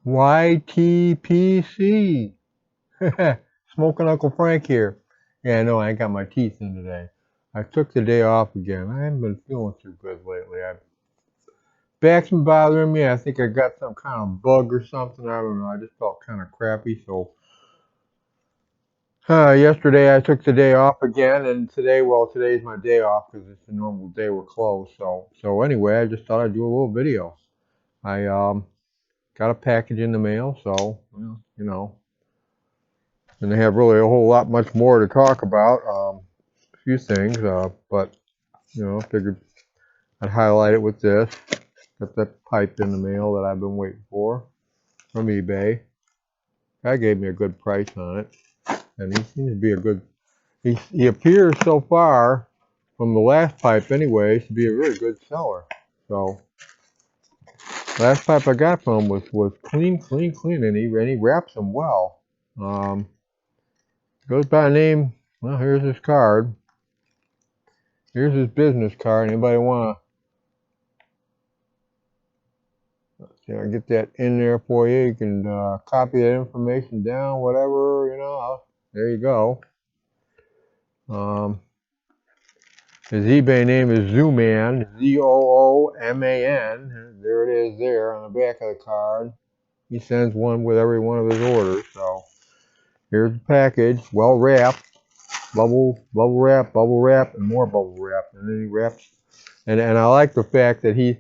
YTPC. Smoking Uncle Frank here. Yeah, I know I ain't got my teeth in today. I took the day off again. I haven't been feeling too good lately. Back's been bothering me. I think I got some kind of bug or something. I don't know. I just felt kind of crappy. So yesterday I took the day off again, and today, well, today's my day off because it's a normal day we're closed. So anyway, I just thought I'd do a little video. I got a package in the mail, so well, and they have really a whole lot much more to talk about. A few things, but I figured I'd highlight it with this. Got that pipe in the mail that I've been waiting for from eBay. Guy gave me a good price on it, and he seems to be a good. He appears so far from the last pipe, anyways, to be a really good seller. So last pipe I got from him was clean, clean, clean, and he wraps them well. Goes by name. Well, here's his card. Here's his business card. Anybody want to get that in there for you? You can copy that information down, whatever, there you go. His eBay name is Zooman, Zooman. There it is there on the back of the card. He sends one with every one of his orders. So here's the package, well wrapped, bubble wrap, and more bubble wrap. And then he wraps. And I like the fact that he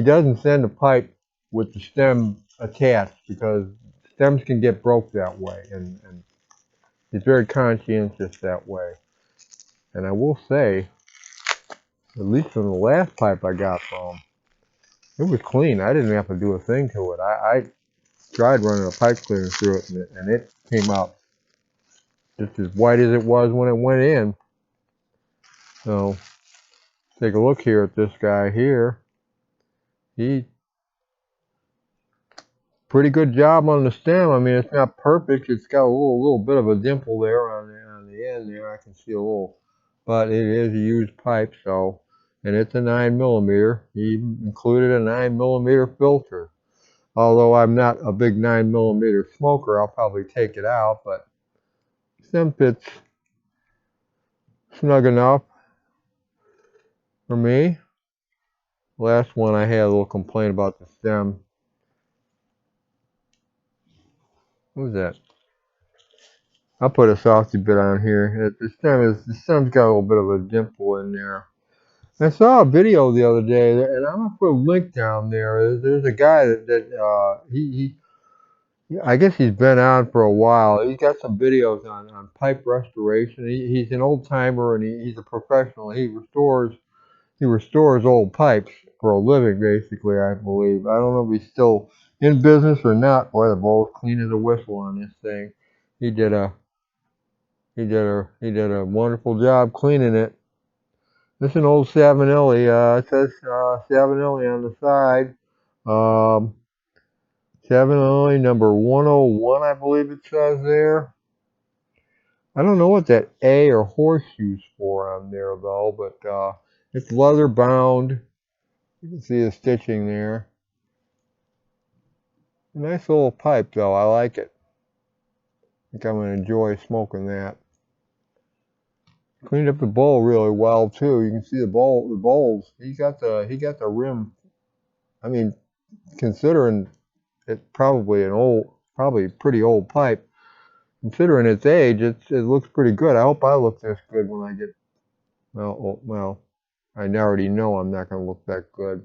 doesn't send a pipe with the stem attached because stems can get broke that way, and he's very conscientious that way. And I will say, at least from the last pipe I got from him, it was clean. I didn't have to do a thing to it. I tried running a pipe cleaner through it, and it came out just as white as it was when it went in. So take a look here at this guy here. He pretty good job on the stem. I mean, it's not perfect. It's got a little bit of a dimple there on the end there. I can see a little, but it is a used pipe, so, and it's a 9mm. He included a 9mm filter. Although I'm not a big 9mm smoker, I'll probably take it out, but stem fits snug enough for me. Last one I had a little complaint about the stem. What was that? I'll put a saucy bit on here. The stem's got a little bit of a dimple in there. I saw a video the other day, and I'm gonna put a link down there. There's a guy he I guess he's been on for a while. He's got some videos on pipe restoration. He's an old timer, and he's a professional. He restores old pipes for a living, basically. I believe. I don't know if he's still in business or not. Boy, the bowl's clean as a whistle on this thing. He did a wonderful job cleaning it. This is an old Savinelli. It says Savinelli on the side. Savinelli number 101, I believe it says there. I don't know what that A or horseshoe's for on there though, but it's leather bound. You can see the stitching there. Nice little pipe though. I like it. I think I'm gonna enjoy smoking that. Cleaned up the bowl really well too. You can see the bowls. He got the rim. I mean, considering it's probably a pretty old pipe. Considering its age, it looks pretty good. I hope I look this good when I get. Well, I already know I'm not gonna look that good.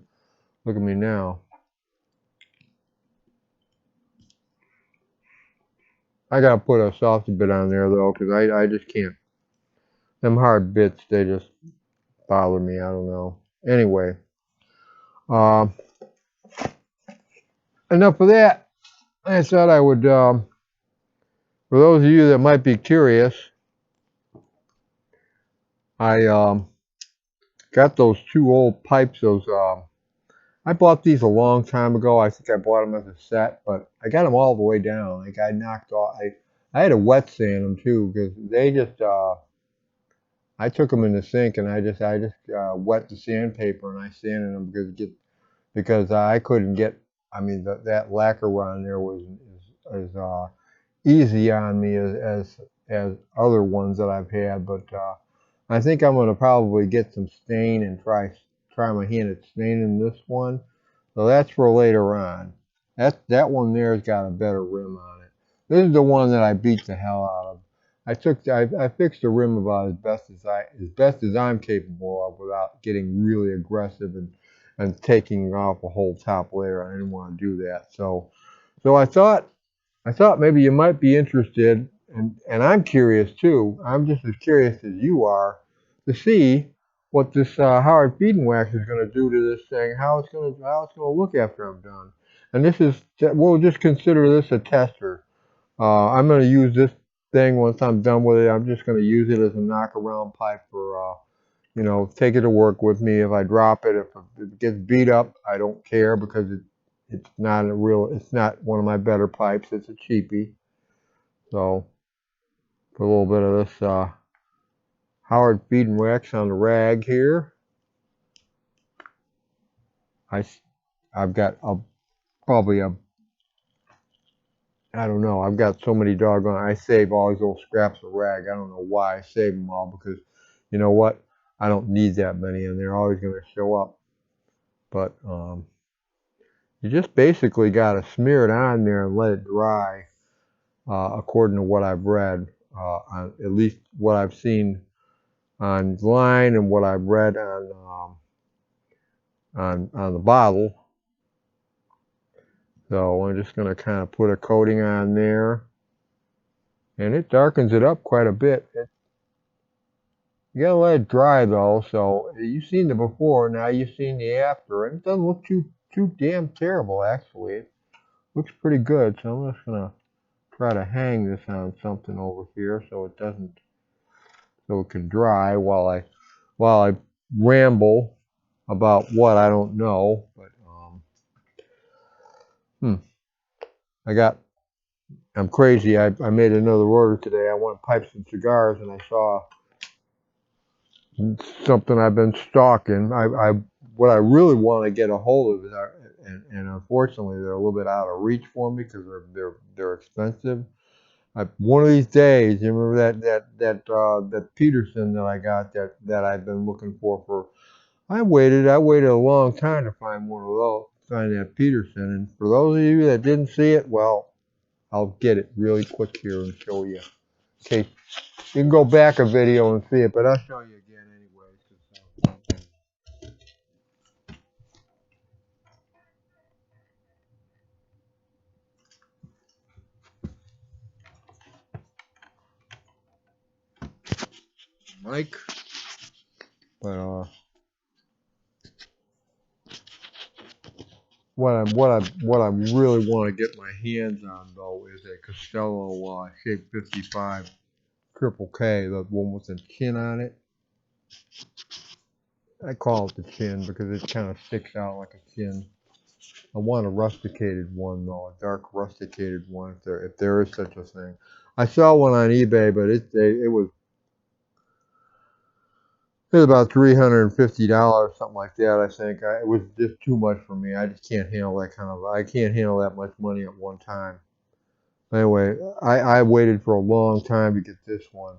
Look at me now. I gotta put a saucy bit on there though, because I just can't. Them hard bits, they just bother me. I don't know. Anyway, uh, enough of that. I thought I would, for those of you that might be curious, I got those two old pipes. I bought these a long time ago. I think I bought them as a set, but I got them all the way down. Like I knocked off. I had to wet sand them too because they just. I took them in the sink and I just wet the sandpaper and I sanded them because I couldn't get. I mean, that lacquer on there was as easy on me as other ones that I've had, but I think I'm gonna probably get some stain and try my hand at staining this one. So that's for later on. That one there's got a better rim on it. This is the one that I beat the hell out of. I fixed the rim about as best as I'm capable of without getting really aggressive and taking off a whole top layer. I didn't want to do that. So I thought maybe you might be interested, and I'm curious too. I'm just as curious as you are to see what this Howard feeding wax is going to do to this thing, how it's going to look after I'm done. And we'll just consider this a tester. I'm going to use this thing once I'm done with it. I'm just going to use it as a knock around pipe for take it to work with me. If I drop it, if it gets beat up, I don't care because it's not one of my better pipes. It's a cheapie. So put a little bit of this Howard feeding wax on the rag here. I I've got probably I don't know. I've got so many doggone. I save all these little scraps of rag. I don't know why I save them all because you know what? I don't need that many, and they're always going to show up. But you just basically got to smear it on there and let it dry, according to what I've read, at least what I've seen online and what I've read on the bottle. So I'm just going to kind of put a coating on there, and it darkens it up quite a bit. You gotta let it dry though. So you've seen the before, now you've seen the after, and it doesn't look too damn terrible actually. It looks pretty good. So I'm just gonna try to hang this on something over here so it can dry while I ramble about what I don't know. But I'm crazy. I made another order today. I wanted pipes and cigars, and I saw something I've been stalking. What I really want to get a hold of is, and unfortunately they're a little bit out of reach for me because they're expensive. One of these days, you remember that Peterson that I got that I've been looking for. I waited a long time to find one of those, find that Peterson. And for those of you that didn't see it, well, I'll get it really quick here and show you. Okay, you can go back a video and see it, but I'll show you again anyway. Mike, but what I really want to get my hands on though is a Costello Shape 55 Triple K, the one with the chin on it. I call it the chin because it kind of sticks out like a chin. I want a rusticated one though, a dark rusticated one if there is such a thing. I saw one on eBay, but it was about $350, something like that. I think it was just too much for me. I just can't handle that I can't handle that much money at one time. Anyway, I waited for a long time to get this one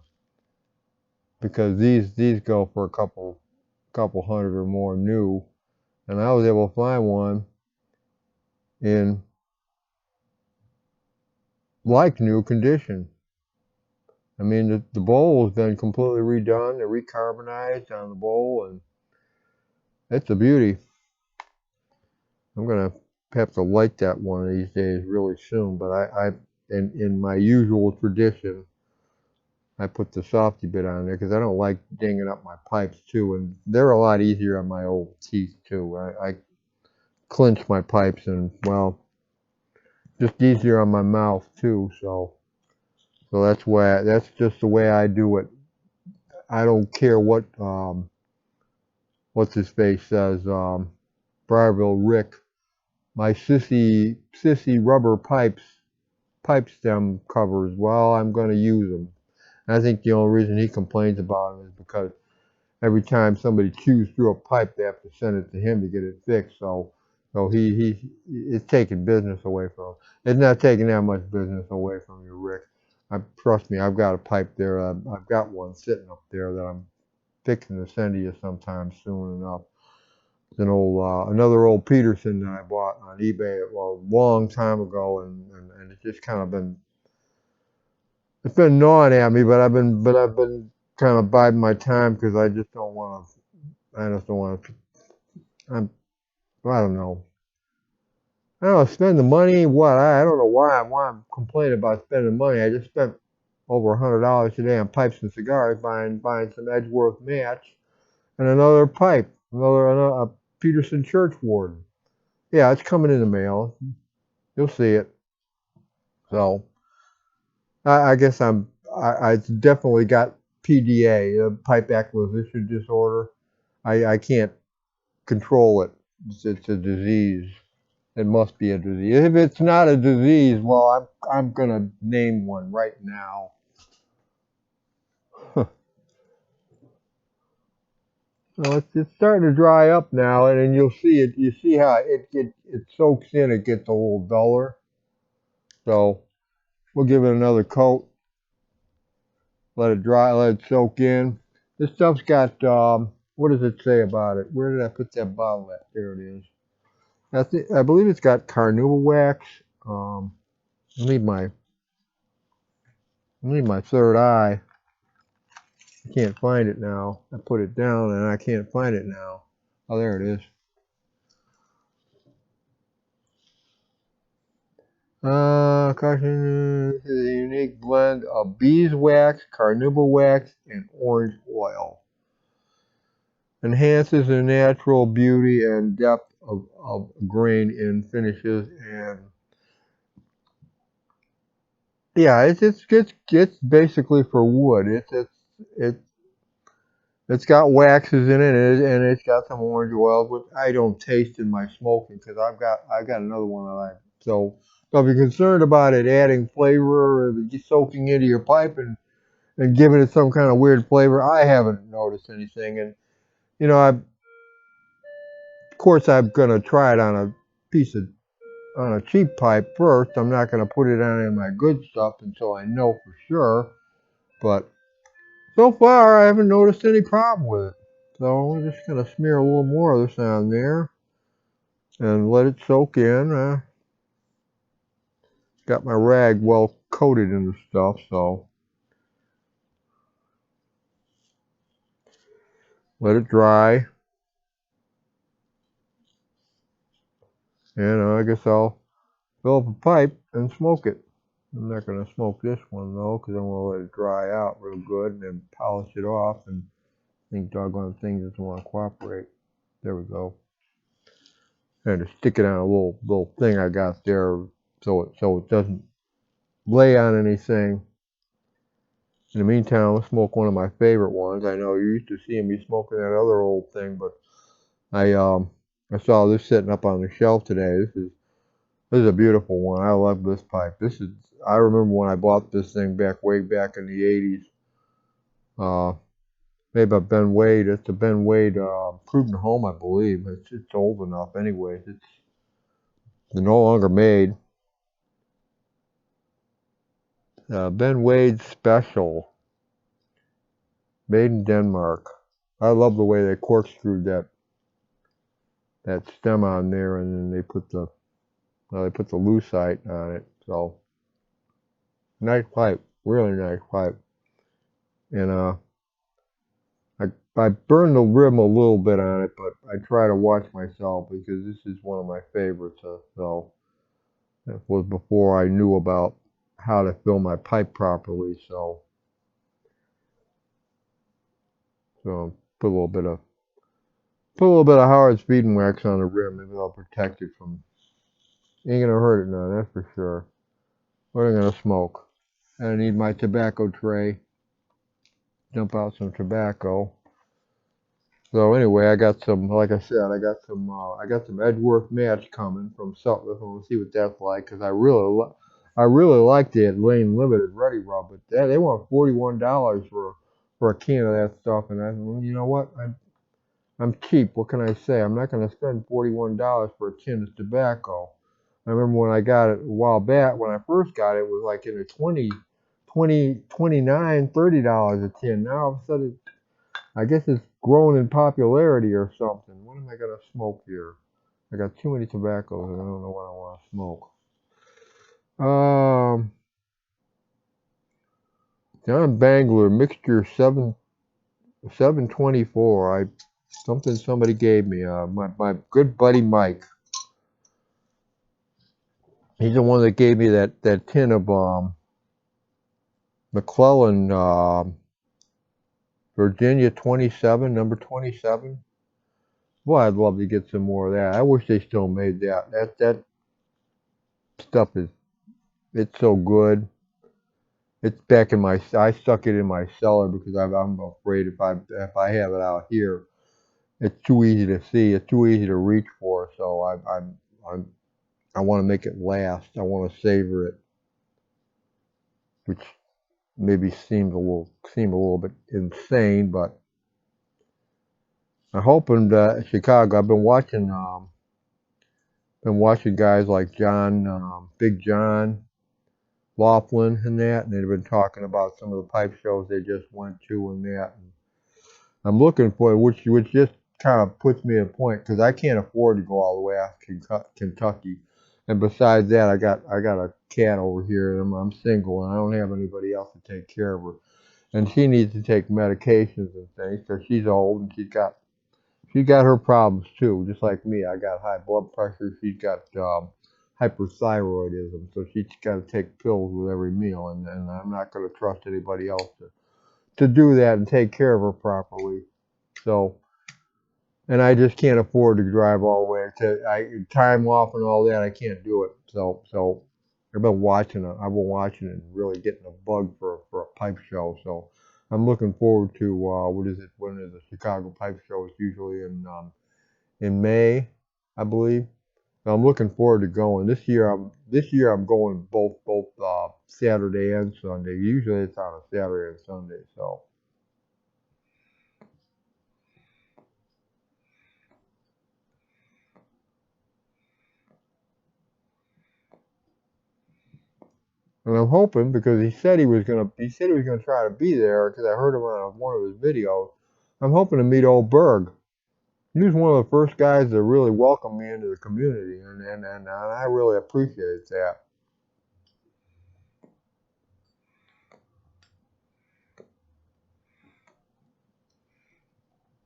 because these go for a couple hundred or more new, and I was able to find one in like new condition. I mean, the bowl has been completely redone. They're recarbonized on the bowl, and it's a beauty. I'm gonna have to light that one of these days really soon. But in my usual tradition, I put the softy bit on there because I don't like dinging up my pipes too, and they're a lot easier on my old teeth too. I clinch my pipes, and well, just easier on my mouth too. So that's just the way I do it. I don't care what's his face says. Briarville Rick, my sissy rubber pipe stem covers. Well, I'm going to use them. And I think the only reason he complains about them is because every time somebody chews through a pipe, they have to send it to him to get it fixed. So So it's taking business away from him. It's not taking that much business away from you, Rick. Trust me, I've got a pipe there. I've got one sitting up there that I'm fixing to send to you sometime soon enough. It's an another old Peterson that I bought on eBay a long time ago, and it's just kind of it's been gnawing at me, but I've been kind of biding my time because I just don't want to. I just don't want to. I don't know. I don't know, spend the money. What? I don't know why I'm complaining about spending money. I just spent over $100 today on pipes and cigars, buying some Edgeworth match and another pipe, another a Peterson Church Warden. Yeah, it's coming in the mail. You'll see it. So I guess I definitely got PDA, pipe acquisition disorder. I can't control it. It's a disease. It must be a disease. If it's not a disease, well, I'm gonna name one right now. Well, it's starting to dry up now, and then you'll see it. You see how it soaks in. It gets a little duller. So we'll give it another coat. Let it dry. Let it soak in. This stuff's got what does it say about it? Where did I put that bottle at? There it is. I believe it's got carnauba wax. I need my third eye. I can't find it now. I put it down and I can't find it now. Oh, there it is. Caution, this is a unique blend of beeswax, carnauba wax, and orange oil. Enhances the natural beauty and depth of grain in finishes, and yeah, it's basically for wood. It's It's got waxes in it, and it's got some orange oils, which I don't taste in my smoking because I've got another one that I so if you're concerned about it adding flavor or just soaking into your pipe and giving it some kind of weird flavor, I haven't noticed anything. And you know, of course I'm gonna try it on a piece of on a cheap pipe first. I'm not gonna put it on any of my good stuff until I know for sure. But so far, I haven't noticed any problem with it. So we're just going to smear a little more of this on there and let it soak in. Got my rag well coated in the stuff, so let it dry. And I guess I'll fill up a pipe and smoke it. I'm not going to smoke this one though, because I'm going to let it dry out real good and then polish it off. And I think doggone thing doesn't want to cooperate. There we go. And to stick it on a little thing I got there, so it doesn't lay on anything. In the meantime, I'll smoke one of my favorite ones. I know you're used to seeing me smoking that other old thing, but I saw this sitting up on the shelf today. This is a beautiful one. I love this pipe. I remember when I bought this thing way back in the 80s. Made by Ben Wade. It's a Ben Wade Prudent Home, I believe. It's old enough, anyways. They're no longer made. Ben Wade Special, made in Denmark. I love the way they corkscrewed that stem on there, and then they put the lucite on it. So nice pipe, really nice pipe. And I burned the rim a little bit on it, but I try to watch myself because this is one of my favorites. So that was before I knew about how to fill my pipe properly. So put a little bit of Howard Speed wax on the rim. Maybe I'll protect it from. Ain't gonna hurt it none, that's for sure. What am I gonna smoke? I need my tobacco tray. Dump out some tobacco. So anyway, I got some. Like I said, I got some Edgeworth match coming from Sutliff. We'll see what that's like because I really like the Lane Limited Ready Rub, but they want $41 for a can of that stuff, and you know what? I'm cheap. What can I say? I'm not going to spend $41 for a tin of tobacco. I remember when I got it a while back, when I first got it, it was like in the 29, $30 a tin. Now all of a sudden, I guess it's grown in popularity or something. What am I going to smoke here? I got too many tobaccos and I don't know what I want to smoke. John Bangler mixture 724. Somebody gave me. My good buddy Mike. He's the one that gave me that tin of McClellan Virginia 27, number 27. Boy, I'd love to get some more of that. I wish they still made that. That stuff it's so good. It's back in my. I stuck it in my cellar because I'm afraid if I have it out here, it's too easy to see. It's too easy to reach for. So I'm I want to make it last. I want to savor it, which maybe seem a little bit insane, but I'm hoping that Chicago. I've been watching guys like Big John Laughlin and that, and they've been talking about some of the pipe shows they just went to and that. And I'm looking for it, which just kind of puts me at a point because I can't afford to go all the way out to Kentucky. And besides that, I got a cat over here, and I'm single, and I don't have anybody else to take care of her. And she needs to take medications and things because she's old and she got her problems too, just like me. I got high blood pressure. She's got hyperthyroidism, so she's got to take pills with every meal, and I'm not going to trust anybody else to do that and take care of her properly. So, and I just can't afford to drive all the way time off and all that. I can't do it. So I've been watching it. I've been watching it and really getting a bug for a pipe show. So I'm looking forward to what is it? When is the Chicago Pipe Show? It's usually in May, I believe. So I'm looking forward to going. This year I'm going both Saturday and Sunday. Usually it's on a Saturday and Sunday. So. And I'm hoping because he said he was gonna try to be there because I heard him on one of his videos. I'm hoping to meet old Berg. He was one of the first guys that really welcomed me into the community, and I really appreciate that.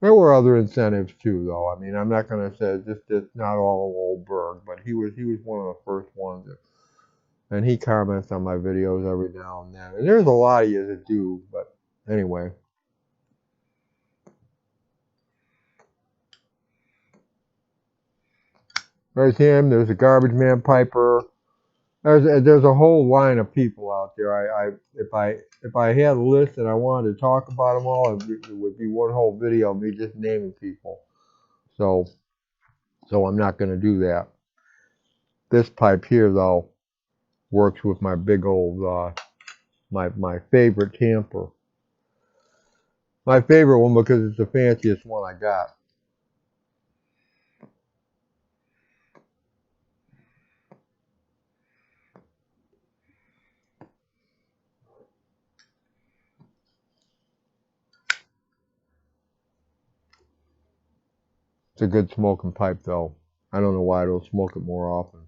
There were other incentives too, though. I mean, I'm not gonna say just not all of old Berg, but he was one of the first ones, and he comments on my videos every now and then. And there's a lot of you that do, but anyway, there's him. There's a garbage man Piper. There's a whole line of people out there. If I had a list and I wanted to talk about them all, it would be one whole video of me just naming people. So I'm not going to do that. This pipe here though works with my big old my favorite camper. My favorite one because it's the fanciest one I got. It's a good smoking pipe though. I don't know why I don't smoke it more often.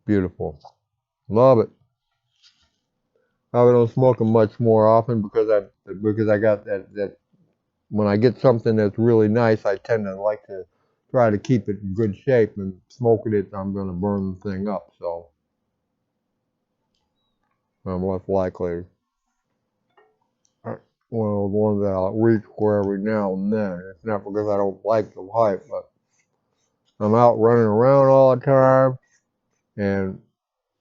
Beautiful. Love it. I don't smoke it much more often because I got that when I get something that's really nice, I tend to like to try to keep it in good shape and smoking it, I'm going to burn the thing up. So I'm less likely. One of the ones that I'll reach for every now and then. It's not because I don't like the pipe, but I'm out running around all the time, and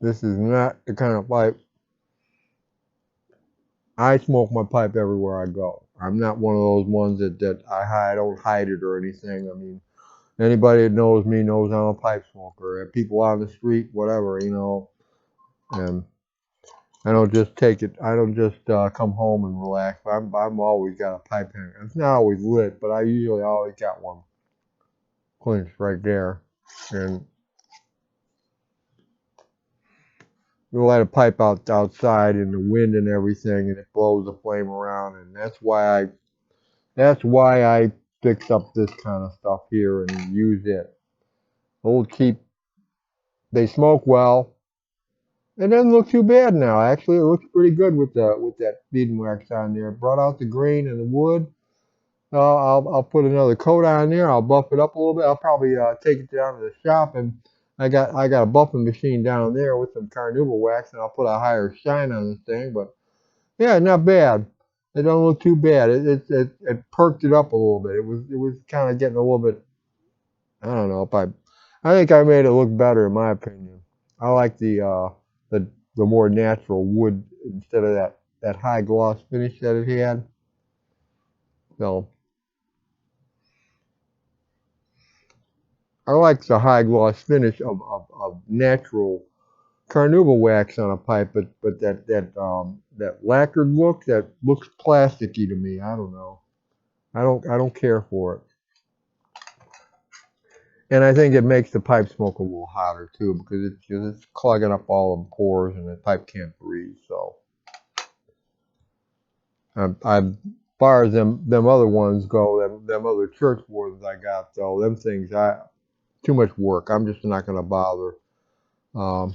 this is not the kind of pipe. I smoke my pipe everywhere I go. I'm not one of those ones that I don't hide it or anything. I mean, anybody that knows me knows I'm a pipe smoker. People on the street, whatever, and I don't just take it. I don't just come home and relax. I'm always got a pipe hanging. It's not always lit, but I usually always got one clinched right there. And you light a pipe outside in the wind and everything, and it blows the flame around. And that's why I fix up this kind of stuff here and use it. Old cheap. They smoke well. It doesn't look too bad now. Actually, it looks pretty good with that beading wax on there. Brought out the grain and the wood. I'll put another coat on there. I'll buff it up a little bit. I'll probably take it down to the shop, and I got a buffing machine down there with some carnauba wax, and I'll put a higher shine on this thing. But yeah, not bad. It don't look too bad. It perked it up a little bit. It was kind of getting a little bit. I don't know if I think I made it look better in my opinion. I like the the more natural wood instead of that high gloss finish that it had. So I like the high gloss finish of natural carnauba wax on a pipe, but that lacquered look that looks plasticky to me. I don't know. I don't care for it. And I think it makes the pipe smoke a little hotter too because it's clogging up all the pores and the pipe can't breathe. So I'm far as them other ones go, them other church wardens I got though, them things I too much work. I'm just not gonna bother. Um,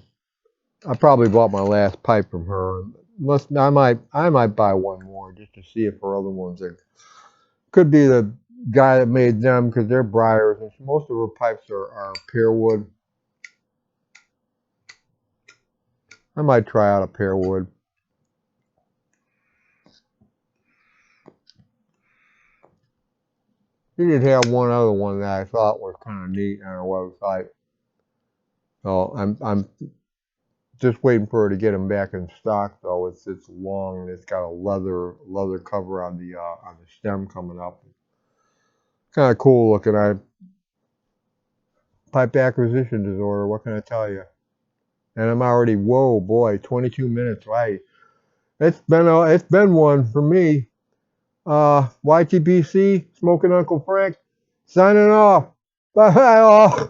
I probably bought my last pipe from her. Must I might buy one more just to see if her other ones are. Could be the guy that made them because they're briars and most of her pipes are pear wood. I might try out a pear wood. She did have one other one that I thought was kind of neat on her website. So I'm just waiting for her to get them back in stock though. It's long and it's got a leather cover on the stem coming up. Kind of cool looking. I pipe acquisition disorder. What can I tell you? And I'm already whoa boy 22 minutes right. It's been one for me. YTPC Smoking Uncle Frank signing off. Bye all.